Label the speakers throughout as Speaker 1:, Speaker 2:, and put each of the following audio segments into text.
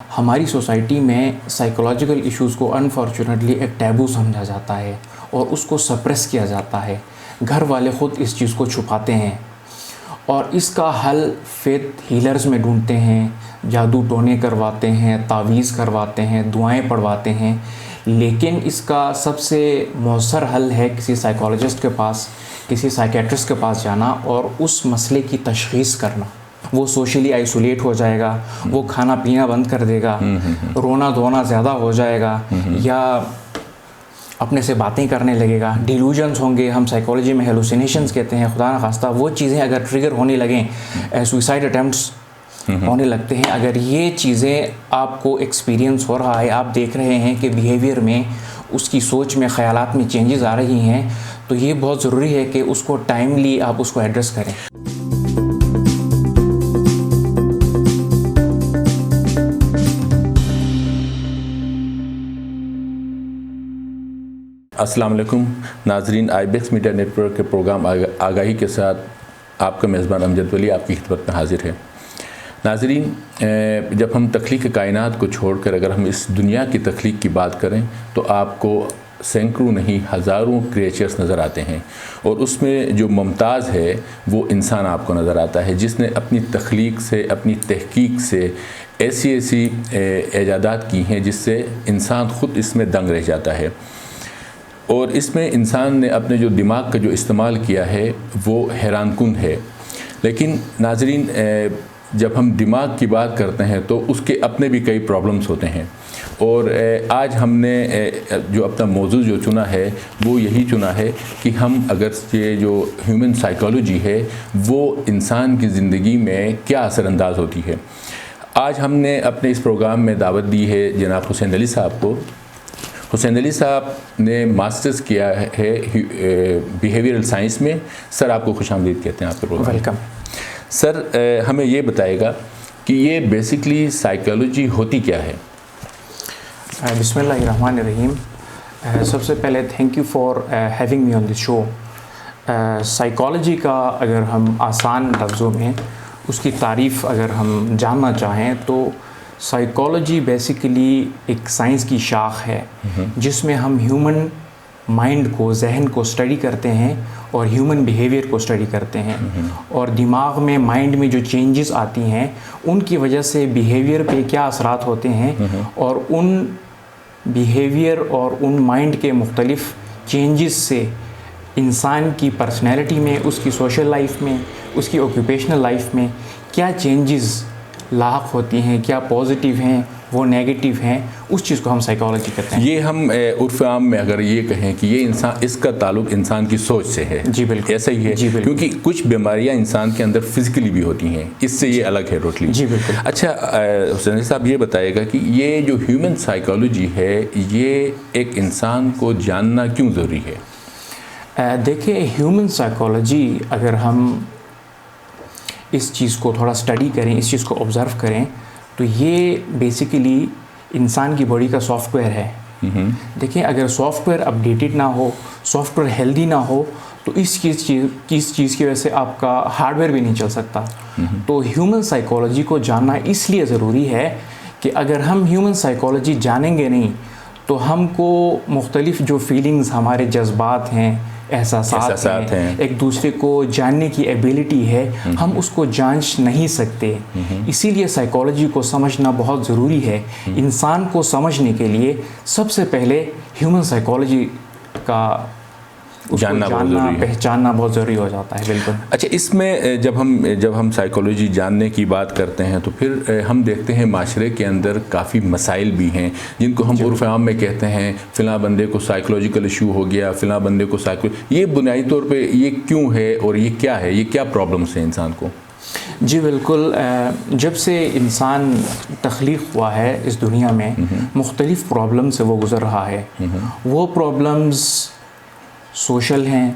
Speaker 1: ہماری سوسائٹی میں psychological issues کو انفارچونیٹلی ایک ٹیبو سمجھا جاتا ہے اور اس کو سپریس کیا جاتا ہے. گھر والے خود اس چیز کو چھپاتے ہیں اور اس کا حل فیتھ ہیلرز میں ڈھونڈتے ہیں. جادو ٹونے کرواتے ہیں, تعویذ کرواتے ہیں, دعائیں پڑھواتے ہیں. لیکن اس کا سب سے مؤثر حل ہے کسی سائیکالوجسٹ کے پاس, کسی سائیکیٹرسٹ کے پاس جانا اور اس مسئلے کی تشخیص کرنا. وہ سوشلی آئسولیٹ ہو جائے گا, وہ کھانا پینا بند کر دے گا, رونا دھونا زیادہ ہو جائے گا, یا اپنے سے باتیں کرنے لگے گا. ڈیلوژنس ہوں گے, ہم سائیکالوجی میں ہیلوسینیشنز کہتے ہیں. خدا نخواستہ وہ چیزیں اگر ٹریگر ہونے لگیں, سوئسائڈ اٹیمپٹس ہونے لگتے ہیں, اگر یہ چیزیں آپ کو ایکسپیرینس ہو رہا ہے, آپ دیکھ رہے ہیں کہ بیہیویئر میں, اس کی سوچ میں, خیالات میں چینجز آ رہی ہیں, تو یہ بہت ضروری ہے کہ اس کو ٹائملی آپ اس کو ایڈریس کریں.
Speaker 2: السلام علیکم ناظرین. I B X media network کے پروگرام آگاہی کے ساتھ آپ کا میزبان امجد ولی آپ کی خدمت میں حاضر ہے. ناظرین, جب ہم تخلیق کائنات کو چھوڑ کر اگر ہم اس دنیا کی تخلیق کی بات کریں تو آپ کو سینکڑوں نہیں ہزاروں کریچرز نظر آتے ہیں, اور اس میں جو ممتاز ہے وہ انسان آپ کو نظر آتا ہے, جس نے اپنی تخلیق سے, اپنی تحقیق سے ایسی ایجادات کی ہیں جس سے انسان خود اس میں دنگ رہ جاتا ہے. اور اس میں انسان نے اپنے جو دماغ کا جو استعمال کیا ہے وہ حیران کن ہے. لیکن ناظرین, جب ہم دماغ کی بات کرتے ہیں تو اس کے اپنے بھی کئی پرابلمز ہوتے ہیں, اور آج ہم نے جو اپنا موضوع جو چنا ہے وہ یہی چنا ہے کہ ہم اگر یہ جو ہیومن سائیکالوجی ہے وہ انسان کی زندگی میں کیا اثر انداز ہوتی ہے. آج ہم نے اپنے اس پروگرام میں دعوت دی ہے جناب حسین علی صاحب کو. حسین علی صاحب نے ماسٹرز کیا ہے بیہیویئرل سائنس میں. سر, آپ کو خوش آمدید کہتے ہیں آپ کے پروگرام.
Speaker 1: ویلکم.
Speaker 2: سر, ہمیں یہ بتائے گا کہ یہ بیسکلی سائیکالوجی ہوتی کیا ہے؟
Speaker 1: بسم اللہ الرحمن الرحیم. سب سے پہلے thank you for having me on this show. Psychology کا اگر ہم آسان لفظوں میں اس کی تعریف اگر ہم جاننا چاہیں تو سائیکالوجی بیسیکلی ایک سائنس کی شاخ ہے جس میں ہم ہیومن مائنڈ کو, ذہن کو اسٹڈی کرتے ہیں اور ہیومن بیہیویئر کو اسٹڈی کرتے ہیں, اور دماغ میں, مائنڈ میں جو چینجز آتی ہیں ان کی وجہ سے بیہیویئر پہ کیا اثرات ہوتے ہیں, اور ان بیہیویئر اور ان مائنڈ کے مختلف چینجز سے انسان کی پرسنالٹی میں, اس کی سوشل لائف میں, اس کی آکوپیشنل لائف میں کیا چینجز لاحق ہوتی ہیں, کیا پازیٹیو ہیں, وہ نیگیٹو ہیں, اس چیز کو ہم سائیکالوجی کہتے ہیں.
Speaker 2: یہ ہم عرف عام میں اگر یہ کہیں کہ یہ انسان, اس کا تعلق انسان کی سوچ سے ہے.
Speaker 1: جی بالکل,
Speaker 2: ایسا ہی ہے.
Speaker 1: جی بالکل,
Speaker 2: کیونکہ کچھ بیماریاں انسان کے اندر فزیکلی بھی ہوتی ہیں, اس سے یہ الگ ہے ٹوٹلی.
Speaker 1: جی بالکل.
Speaker 2: اچھا حسین صاحب, یہ بتائے گا کہ یہ جو ہیومن سائیکالوجی ہے یہ ایک انسان کو جاننا کیوں ضروری ہے؟
Speaker 1: دیکھیں, ہیومن سائیکالوجی اگر ہم اس چیز کو تھوڑا اسٹڈی کریں, اس چیز کو آبزرو کریں, تو یہ بیسیکلی انسان کی باڈی کا سافٹ ویئر ہے. دیکھیں, اگر سافٹ ویئر اپڈیٹڈ نہ ہو, سافٹ ویئر ہیلدی نہ ہو, تو اس چیز کی وجہ سے آپ کا ہارڈ ویئر بھی نہیں چل سکتا. تو ہیومن سائیکالوجی کو جاننا اس لیے ضروری ہے کہ اگر ہم ہیومن سائیکالوجی جانیں گے نہیں تو ہم کو مختلف جو فیلنگز, ہمارے جذبات ہیں, احساسات ہیں, ایک دوسرے کو جاننے کی ایبیلٹی ہے, ہم اس کو جانچ نہیں سکتے. اسی لیے سائیکالوجی کو سمجھنا بہت ضروری ہے. انسان کو سمجھنے کے لیے سب سے پہلے ہیومن سائیکالوجی کا جاننا, پہچاننا بہت ضروری ہو جاتا ہے. بالکل.
Speaker 2: اچھا, اس میں جب ہم سائیکالوجی جاننے کی بات کرتے ہیں تو پھر ہم دیکھتے ہیں معاشرے کے اندر کافی مسائل بھی ہیں جن کو ہم عرف عام میں کہتے ہیں فلاں بندے کو سائیکولوجیکل ایشو ہو گیا, فلاں بندے کو یہ بنیادی طور پہ یہ کیوں ہے اور یہ کیا ہے, یہ کیا پرابلمس ہیں انسان کو؟
Speaker 1: جی بالکل. جب سے انسان تخلیق ہوا ہے اس دنیا میں مختلف پرابلم سے وہ گزر رہا ہے. وہ پرابلمز سوشل ہیں,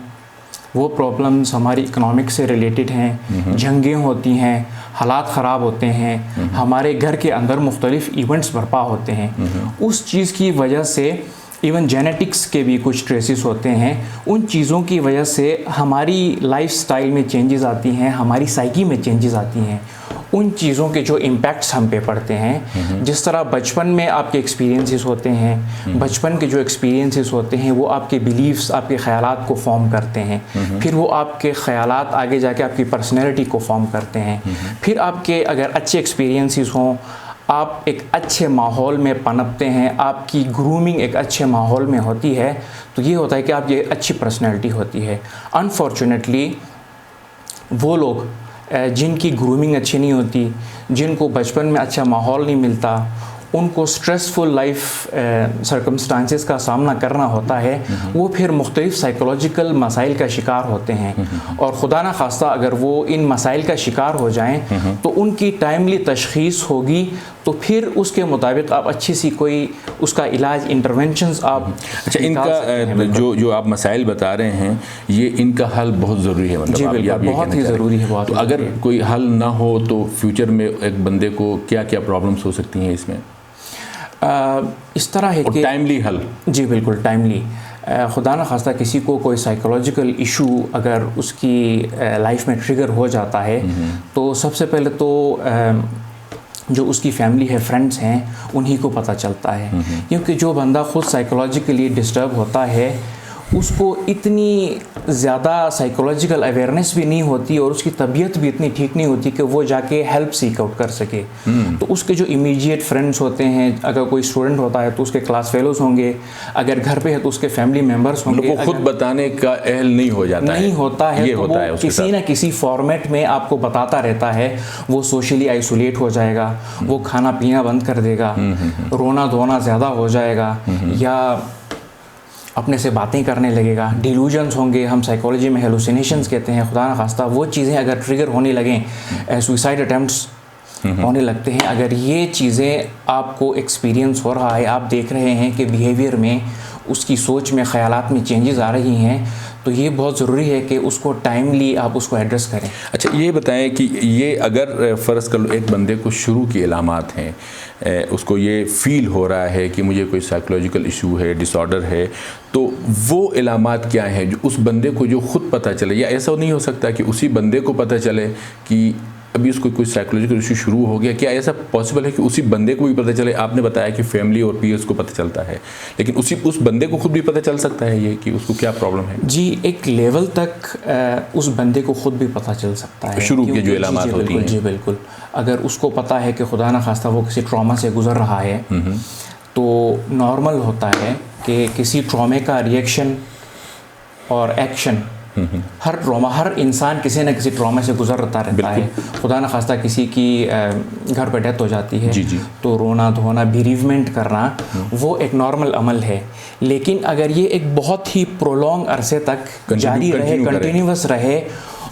Speaker 1: وہ پرابلمز ہماری اکنامک سے ریلیٹڈ ہیں, جنگیں ہوتی ہیں, حالات خراب ہوتے ہیں, ہمارے گھر کے اندر مختلف ایونٹس برپا ہوتے ہیں. اس چیز کی وجہ سے ایون جینیٹکس کے بھی کچھ ٹریسز ہوتے ہیں. ان چیزوں کی وجہ سے ہماری لائف سٹائل میں چینجز آتی ہیں, ہماری سائیکی میں چینجز آتی ہیں, ان چیزوں کے جو امپیکٹس ہم پہ پڑتے ہیں، جس طرح بچپن میں آپ کے ایکسپیرینسز ہوتے ہیں، بچپن کے جو ایکسپیرینسز ہوتے ہیں وہ آپ کے بلیفس، آپ کے خیالات کو فارم کرتے ہیں، پھر وہ آپ کے خیالات آگے جا کے آپ کی پرسنالٹی کو فارم کرتے ہیں، پھر آپ کے اگر اچھے ایکسپیرینسز ہوں، آپ ایک اچھے ماحول میں پنپتے ہیں، آپ کی گرومنگ ایک اچھے ماحول میں ہوتی ہے، تو یہ ہوتا ہے کہ آپ کی اچھی پرسنالٹی ہوتی ہے۔ انفارچونیٹلی وہ لوگ جن کی گرومنگ اچھی نہیں ہوتی، جن کو بچپن میں اچھا ماحول نہیں ملتا، ان کو اسٹریسفل لائف سرکمسٹانسز کا سامنا کرنا ہوتا ہے، وہ پھر مختلف سائیکولوجیکل مسائل کا شکار ہوتے ہیں، اور خدا نہ خواستہ اگر وہ ان مسائل کا شکار ہو جائیں تو ان کی ٹائملی تشخیص ہوگی، تو پھر اس کے مطابق آپ اچھی سی کوئی اس کا علاج، انٹرونشنز آپ
Speaker 2: اچھا ان کا جو آپ مسائل بتا رہے ہیں، یہ ان کا حل بہت ضروری ہے، مطلب
Speaker 1: جی بالکل بہت ہی ضروری ہے۔ بہت
Speaker 2: تو اگر کوئی حل نہ ہو تو فیوچر میں ایک بندے کو کیا کیا پرابلمس ہو سکتی ہیں اس میں؟
Speaker 1: اس طرح ہے کہ
Speaker 2: ٹائملی حل، جی
Speaker 1: بالکل ٹائملی، خدا نہ خواستہ کسی کو کوئی سائیکولوجیکل ایشو اگر اس کی لائف میں ٹریگر ہو جاتا ہے تو سب سے پہلے تو جو اس کی فیملی ہے، فرینڈس ہیں، انہی کو پتہ چلتا ہے، کیونکہ جو بندہ خود سائیکولوجیکلی ڈسٹرب ہوتا ہے اس کو اتنی زیادہ سائیکولوجیکل اویئرنیس بھی نہیں ہوتی اور اس کی طبیعت بھی اتنی ٹھیک نہیں ہوتی کہ وہ جا کے ہیلپ سیک آؤٹ کر سکے۔ تو اس کے جو امیجیٹ فرینڈس ہوتے ہیں، اگر کوئی اسٹوڈنٹ ہوتا ہے تو اس کے کلاس فیلوز ہوں گے، اگر گھر پہ ہے تو اس کے فیملی ممبرس ہوں گے،
Speaker 2: وہ خود بتانے کا اہل نہیں ہو جاتا ہے،
Speaker 1: نہیں ہوتا ہے، تو وہ کسی نہ کسی فارمیٹ میں آپ کو بتاتا رہتا ہے، وہ سوشلی آئسولیٹ ہو جائے گا، وہ کھانا پینا بند کر دے گا، رونا دھونا زیادہ ہو جائے گا، یا اپنے سے باتیں کرنے لگے گا، ڈیلوژنس ہوں گے، ہم سائیکالوجی میں ہیلوسینیشنز کہتے ہیں، خدا نہ خواستہ وہ چیزیں اگر ٹریگر ہونے لگیں، سوئسائڈ اٹیمپٹس ہونے لگتے ہیں، اگر یہ چیزیں آپ کو ایکسپیرینس ہو رہا ہے، آپ دیکھ رہے ہیں کہ بیہیویئر میں، اس کی سوچ میں، خیالات میں چینجز آ رہی ہیں، تو یہ بہت ضروری ہے کہ اس کو ٹائملی آپ اس کو ایڈریس کریں۔
Speaker 2: اچھا یہ بتائیں کہ یہ اگر فرض کر لو ایک بندے کو شروع کی علامات ہیں، اس کو یہ فیل ہو رہا ہے کہ مجھے کوئی سائیکولوجیکل ایشو ہے، ڈس آرڈر ہے، تو وہ علامات کیا ہیں جو اس بندے کو جو خود پتہ چلے، یا ایسا نہیں ہو سکتا کہ اسی بندے کو پتہ چلے کہ ابھی اس کو کوئی سائیکولوجیکل ایشو شروع ہو گیا، کیا ایسا پاسبل ہے کہ اسی بندے کو بھی پتہ چلے؟ آپ نے بتایا کہ فیملی اور پیئرس کو پتہ چلتا ہے، لیکن اس بندے کو خود بھی پتہ چل سکتا ہے یہ کہ اس کو کیا پرابلم ہے؟
Speaker 1: جی ایک لیول تک اس بندے کو خود بھی پتہ چل سکتا ہے،
Speaker 2: شروع کے جو علامات ہوتی ہیں۔
Speaker 1: جی بالکل، اگر اس کو پتہ ہے کہ خدا نہ خواستہ وہ کسی ٹراما سے گزر رہا ہے، تو نارمل ہوتا ہے کہ کسی ٹرامے کا ریئیکشن اور ایکشن، ہر انسان کسی نہ کسی ٹراما سے گزرتا رہتا ہے، خدا نہ خواستہ کسی کی گھر پہ ڈیتھ ہو جاتی ہے تو رونا دھونا، بیریومنٹ کرنا، وہ ایک نارمل عمل ہے، لیکن اگر یہ ایک بہت ہی پرولونگ عرصے تک جاری رہے، کنٹینیوس رہے،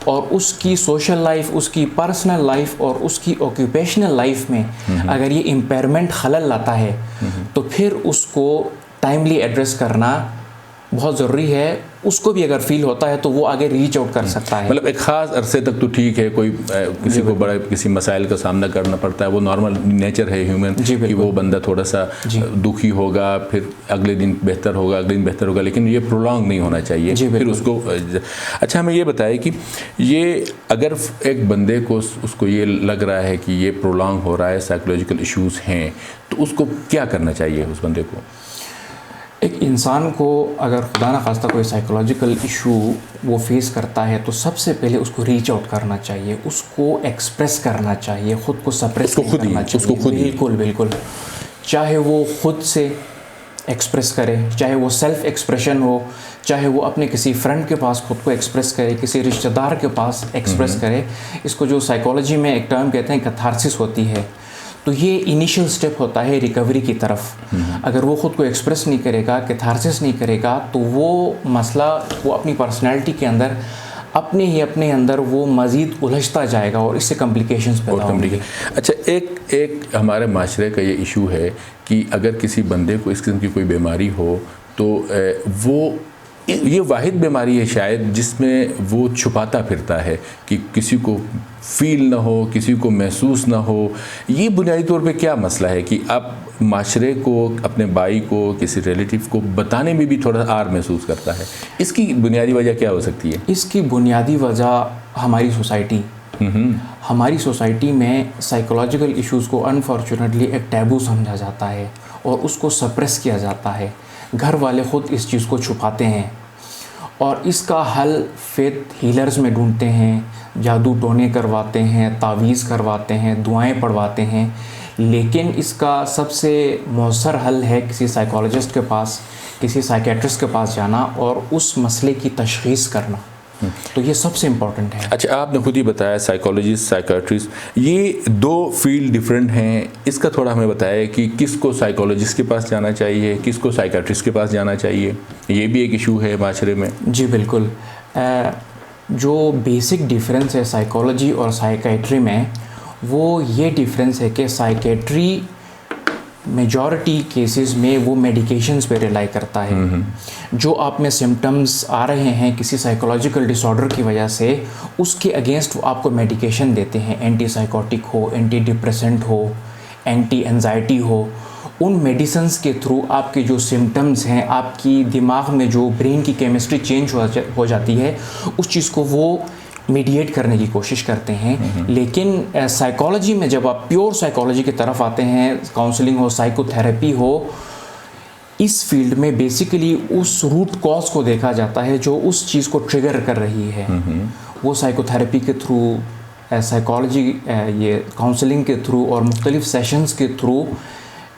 Speaker 1: اور اس کی سوشل لائف، اس کی پرسنل لائف اور اس کی آکیوپیشنل لائف میں اگر یہ امپیئرمنٹ خلل لاتا ہے، تو پھر اس کو ٹائملی ایڈریس کرنا بہت ضروری ہے۔ اس کو بھی اگر فیل ہوتا ہے تو وہ آگے ریچ آؤٹ کر سکتا ہے۔
Speaker 2: مطلب ایک خاص عرصے تک تو ٹھیک ہے، کوئی کسی کو بڑا کسی مسائل کا سامنا کرنا پڑتا ہے، وہ نارمل نیچر ہے ہیومن کہ وہ بندہ تھوڑا سا دکھی ہوگا، پھر اگلے دن بہتر ہوگا، لیکن یہ پرولونگ نہیں ہونا چاہیے پھر اس کو۔ اچھا ہمیں یہ بتائیں کہ یہ اگر ایک بندے کو اس کو یہ لگ رہا ہے کہ یہ پرولونگ ہو رہا ہے، سائیکولوجیکل ایشوز ہیں، تو اس کو کیا کرنا چاہیے اس بندے کو؟
Speaker 1: ایک انسان کو اگر خدا نہ خواستہ کوئی سائیکولوجیکل ایشو وہ فیس کرتا ہے تو سب سے پہلے اس کو ریچ آؤٹ کرنا چاہیے، اس کو ایکسپریس کرنا چاہیے، خود کو سپریس کرنا چاہیے، بالکل، چاہے وہ خود سے ایکسپریس کرے، چاہے وہ سیلف ایکسپریشن ہو، چاہے وہ اپنے کسی فرینڈ کے پاس خود کو ایکسپریس کرے، کسی رشتہ دار کے پاس ایکسپریس کرے۔ اس کو جو سائیکالوجی میں ایک ٹرم کہتے ہیں کیتھارسس ہوتی ہے، تو یہ انیشل سٹیپ ہوتا ہے ریکوری کی طرف۔ اگر وہ خود کو ایکسپریس نہیں کرے گا، کیتھارسس نہیں کرے گا، تو وہ مسئلہ وہ اپنی پرسنالٹی کے اندر اپنے اندر وہ مزید الجھتا جائے گا اور اس سے کمپلیکیشنز پیدا ہوں گے۔
Speaker 2: اچھا ایک ہمارے معاشرے کا یہ ایشو ہے کہ اگر کسی بندے کو اس قسم کی کوئی بیماری ہو تو وہ یہ واحد بیماری ہے شاید جس میں وہ چھپاتا پھرتا ہے کہ کسی کو فیل نہ ہو، کسی کو محسوس نہ ہو۔ یہ بنیادی طور پہ کیا مسئلہ ہے کہ آپ معاشرے کو، اپنے بھائی کو، کسی ریلیٹیو کو بتانے میں بھی تھوڑا آر محسوس کرتا ہے؟ اس کی بنیادی وجہ کیا ہو سکتی ہے؟
Speaker 1: اس کی بنیادی وجہ ہماری سوسائٹی، ہماری سوسائٹی میں سائیکولوجیکل ایشوز کو انفارچونیٹلی ایک ٹیبو سمجھا جاتا ہے اور اس کو سپریس کیا جاتا ہے. گھر والے خود اس چیز کو چھپاتے ہیں اور اس کا حل فیتھ ہیلرز میں ڈھونڈتے ہیں, جادو ٹونے کرواتے ہیں, تعویذ کرواتے ہیں, دعائیں پڑھواتے ہیں. لیکن اس کا سب سے مؤثر حل ہے کسی سائیکالوجسٹ کے پاس, کسی سائیکیٹرسٹ کے پاس جانا اور اس مسئلے کی تشخیص کرنا. تو یہ سب سے امپورٹنٹ ہے.
Speaker 2: اچھا, آپ نے خود ہی بتایا سائیکالوجسٹ, سائیکیٹرسٹ, یہ دو فیلڈ ڈفرینٹ ہیں. اس کا تھوڑا ہمیں بتایا کہ کس کو سائیکالوجسٹ کے پاس جانا چاہیے, کس کو سائیکیٹرسٹ کے پاس جانا چاہیے. یہ بھی ایک ایشو ہے معاشرے میں.
Speaker 1: جی بالکل. جو بیسک ڈیفرنس ہے سائیکالوجی اور سائیکیٹری میں, وہ یہ ڈیفرنس ہے کہ سائیکیٹری میجورٹی کیسز میں وہ میڈیکیشنز پہ ریلائی کرتا ہے. جو آپ میں سمٹمز آ رہے ہیں کسی سائیکولوجیکل ڈس آرڈر کی وجہ سے, اس کے اگینسٹ وہ آپ کو میڈیکیشن دیتے ہیں. اینٹی سائیکوٹک ہو, اینٹی ڈپریسنٹ ہو, اینٹی انزائٹی ہو. ان میڈیسنز کے تھرو آپ کے جو سمٹمز ہیں, آپ کی دماغ میں جو برین کی کیمسٹری چینج ہو جاتی ہے, اس چیز کو وہ میڈیٹ کرنے کی کوشش کرتے ہیں. لیکن سائیکالوجی میں جب آپ پیور سائیکالوجی کی طرف آتے ہیں, کاؤنسلنگ ہو, سائیکو تھیراپی ہو, اس فیلڈ میں بیسیکلی اس روٹ کاز کو دیکھا جاتا ہے جو اس چیز کو ٹریگر کر رہی ہے. وہ سائیکو تھیراپی کے تھرو, سائیکالوجی یہ کاؤنسلنگ کے تھرو اور مختلف سیشنز کے تھرو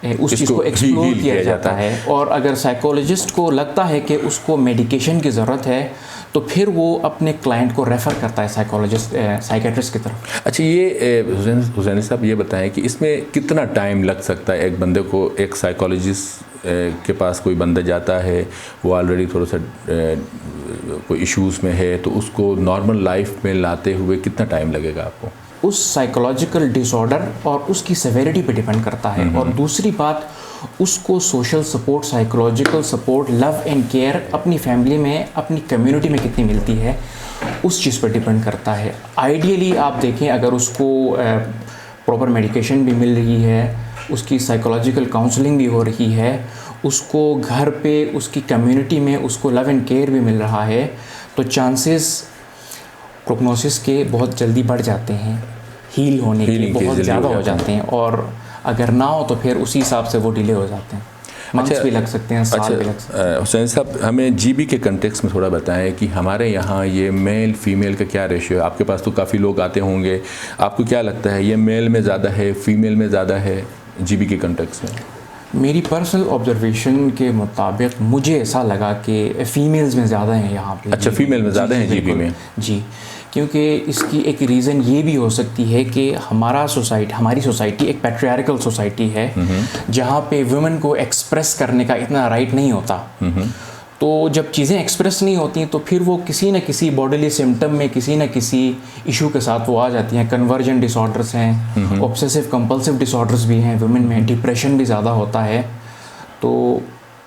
Speaker 1: اس چیز کو ایکسپلور کیا جاتا ہے. اور اگر سائیکالوجسٹ کو لگتا ہے کہ اس کو میڈیکیشن کی ضرورت ہے تو پھر وہ اپنے کلائنٹ کو ریفر کرتا ہے سائیکیٹرسٹ کی طرف.
Speaker 2: اچھا, یہ حسینی صاحب یہ بتائیں کہ اس میں کتنا ٹائم لگ سکتا ہے ایک بندے کو, ایک سائیکالوجسٹ کے پاس کوئی بندہ جاتا ہے, وہ آلریڈی تھوڑا سا کوئی ایشوز میں ہے, تو اس کو نارمل لائف میں لاتے ہوئے کتنا ٹائم لگے گا آپ کو؟
Speaker 1: اس سائیکولوجیکل ڈس آرڈر اور اس کی سیویرٹی پہ ڈیپینڈ کرتا ہے. اور دوسری بات, اس کو social support, psychological support, love and care اپنی فیملی میں, اپنی کمیونٹی میں کتنی ملتی ہے, اس چیز پر ڈیپینڈ کرتا ہے. آئیڈیلی آپ دیکھیں, اگر اس کو پراپر میڈیکیشن بھی مل رہی ہے, اس کی سائیکولوجیکل کاؤنسلنگ بھی ہو رہی ہے, اس کو گھر پہ اس کی کمیونٹی میں اس کو لو اینڈ کیئر بھی مل رہا ہے, تو چانسز پروگنوسس کے بہت جلدی بڑھ جاتے ہیں, ہیل ہونے کے بہت زیادہ ہو جاتے ہیں. اور اگر نہ ہو تو پھر اسی حساب سے وہ ڈیلے ہو جاتے ہیں, منتھس بھی لگ سکتے ہیں, سال بھی لگ سکتے ہیں.
Speaker 2: حسین صاحب, ہمیں جی بی کے کنٹیکس میں تھوڑا بتائیں کہ ہمارے یہاں یہ میل فیمیل کا کیا ریشیو ہے؟ آپ کے پاس تو کافی لوگ آتے ہوں گے, آپ کو کیا لگتا ہے یہ میل میں زیادہ ہے, فیمیل میں زیادہ ہے جی بی کے کنٹیکس میں؟
Speaker 1: میری پرسنل آبزرویشن کے مطابق مجھے ایسا لگا کہ فیمیلز میں زیادہ ہیں یہاں پہ.
Speaker 2: اچھا, فیمیل میں زیادہ ہیں جی بی میں؟
Speaker 1: جی, کیونکہ اس کی ایک ریزن یہ بھی ہو سکتی ہے کہ ہماری سوسائٹی ایک پیٹریارکل سوسائٹی ہے, جہاں پہ ویمن کو ایکسپریس کرنے کا اتنا رائٹ نہیں ہوتا. تو جب چیزیں ایکسپریس نہیں ہوتی تو پھر وہ کسی نہ کسی باڈیلی سمٹم میں, کسی نہ کسی ایشو کے ساتھ وہ آ جاتی ہیں. کنورجن ڈس آرڈرس ہیں, آبسیسو کمپلسو ڈس آرڈرس بھی ہیں ویمن میں, ڈپریشن بھی زیادہ ہوتا ہے. تو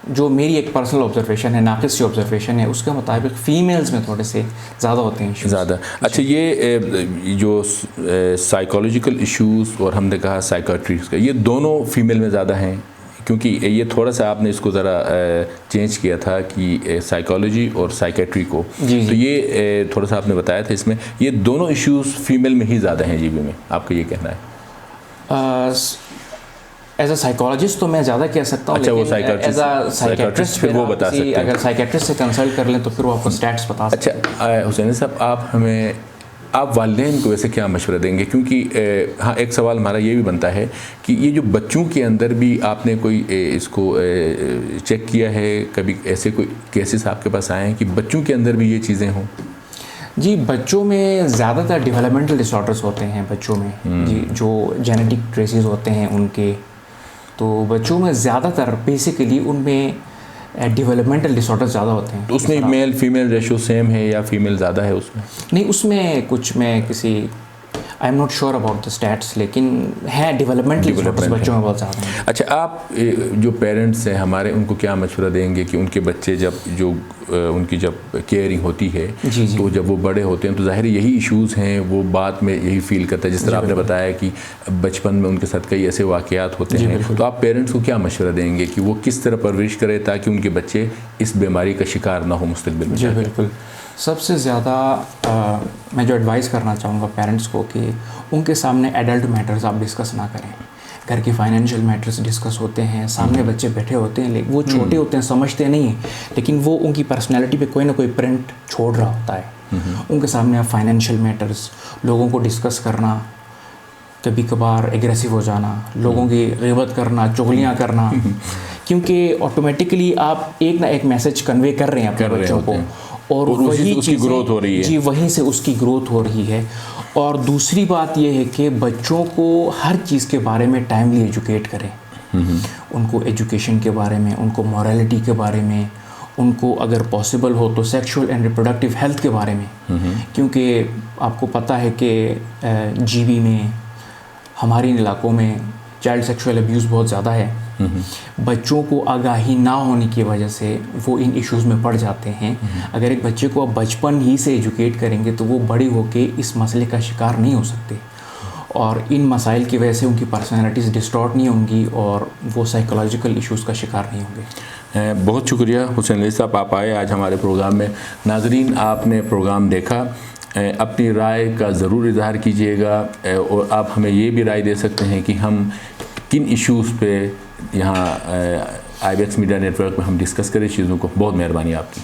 Speaker 1: جو میری ایک پرسنل آبزرویشن ہے, ناقص سی آبزرویشن ہے, اس کے مطابق فیمیلز میں تھوڑے سے زیادہ ہوتے ہیں
Speaker 2: زیادہ. اچھا, یہ جو سائیکالوجیکل ایشوز اور ہم نے کہا سائیکیٹرسٹ کا, یہ دونوں فیمیل میں زیادہ ہیں؟ کیونکہ یہ تھوڑا سا آپ نے اس کو ذرا چینج کیا تھا کہ سائیکالوجی اور سائیکیٹری کو, تو یہ تھوڑا سا آپ نے بتایا تھا اس میں یہ دونوں ایشوز فیمیل میں ہی زیادہ ہیں جی بی میں, آپ کا یہ کہنا ہے؟
Speaker 1: ایز اے سائیکالوجسٹ تو میں زیادہ کہہ سکتا ہوں.
Speaker 2: اچھا, وہ
Speaker 1: ایز اے سائیکیٹرسٹ
Speaker 2: پھر وہ بتا سکتے ہیں.
Speaker 1: اگر سائیکیٹرسٹ سے کنسلٹ کر لیں تو پھر وہ آپ کو اسٹیٹس بتا سکتے ہیں.
Speaker 2: اچھا حسین صاحب, آپ والدین کو ویسے کیا مشورہ دیں گے؟ کیونکہ ہاں, ایک سوال ہمارا یہ بھی بنتا ہے کہ یہ جو بچوں کے اندر بھی آپ نے کوئی اس کو چیک کیا ہے, کبھی ایسے کوئی کیسز آپ کے پاس آئے ہیں کہ بچوں کے اندر بھی یہ چیزیں ہوں؟
Speaker 1: جی, بچوں میں زیادہ تر ڈیولپمنٹل ڈس آرڈرس ہوتے ہیں بچوں میں, جی, جو جینیٹک ٹریسز ہوتے ہیں ان کے, تو بچوں میں زیادہ تر بیسیکلی ان میں ڈیولپمنٹل ڈس آرڈر زیادہ ہوتے ہیں.
Speaker 2: تو اس میں میل فیمیل ریشو سیم ہے یا فیمیل زیادہ ہے اس میں؟
Speaker 1: نہیں, اس میں کچھ میں I am not sure about the status, لیکن ہے ڈیولپمنٹل ڈس آرڈرز بچوں میں بہت زیادہ ہیں.
Speaker 2: اچھا, آپ جو پیرنٹس ہیں ہمارے, ان کو کیا مشورہ دیں گے کہ ان کے بچے ان کی جب کیئرنگ ہوتی ہے تو جب وہ بڑے ہوتے ہیں تو ظاہر یہی ایشوز ہیں, وہ بعد میں یہی فیل کرتا ہے, جس طرح آپ نے بتایا کہ بچپن میں ان کے ساتھ کئی ایسے واقعات ہوتے ہیں, تو آپ پیرنٹس کو کیا مشورہ دیں گے کہ وہ کس طرح پرورش کرے تاکہ ان کے بچے اس بیماری کا شکار نہ ہو مستقبل میں؟
Speaker 1: جی بالکل. سب سے زیادہ میں جو ایڈوائز کرنا چاہوں گا پیرنٹس کو کہ ان کے سامنے ایڈلٹ میٹرز آپ ڈسکس نہ کریں. گھر کے فائنینشیل میٹرز ڈسکس ہوتے ہیں, سامنے بچے بیٹھے ہوتے ہیں, وہ چھوٹے ہوتے ہیں, سمجھتے نہیں ہیں, لیکن وہ ان کی پرسنالٹی پہ کوئی نہ کوئی پرنٹ چھوڑ رہا ہوتا ہے. ان کے سامنے آپ فائنینشیل میٹرز لوگوں کو ڈسکس کرنا, کبھی کبھار ایگریسو ہو جانا, لوگوں کی غیبت کرنا, چغلیاں کرنا, کیونکہ آٹومیٹکلی آپ ایک نہ ایک میسج کنوے کر رہے ہیں اپنے بچوں کو, اور وہی
Speaker 2: اس کی گروتھ ہو رہی ہے.
Speaker 1: جی, وہیں سے اس کی گروتھ ہو رہی ہے. اور دوسری بات یہ ہے کہ بچوں کو ہر چیز کے بارے میں ٹائملی ایجوکیٹ کریں. ان کو ایجوکیشن کے بارے میں, ان کو مورالٹی کے بارے میں, ان کو اگر پاسبل ہو تو سیکشول اینڈ ریپروڈکٹیو ہیلتھ کے بارے میں, کیونکہ آپ کو پتہ ہے کہ جی بی میں, ہمارے علاقوں میں چائلڈ سیکشول ابیوز بہت زیادہ ہے. بچوں کو آگاہی نہ ہونے کی وجہ سے وہ ان ایشوز میں پڑ جاتے ہیں. اگر ایک بچے کو آپ بچپن ہی سے ایجوکیٹ کریں گے تو وہ بڑی ہو کے اس مسئلے کا شکار نہیں ہو سکتے, اور ان مسائل کی وجہ سے ان کی پرسنالٹیز ڈسٹارٹ نہیں ہوں گی اور وہ سائیکولوجیکل ایشوز کا شکار نہیں ہوں گے.
Speaker 2: بہت شکریہ حسین علی صاحب, آپ آئے آج ہمارے پروگرام میں. ناظرین, آپ نے پروگرام دیکھا, اپنی رائے کا ضرور اظہار کیجیے گا, اور آپ ہمیں یہ بھی رائے دے سکتے ہیں کہ ہم کن ایشوز پہ یہاں I B X media network میں ہم ڈسکس کریں چیزوں کو. بہت مہربانی آپ کی.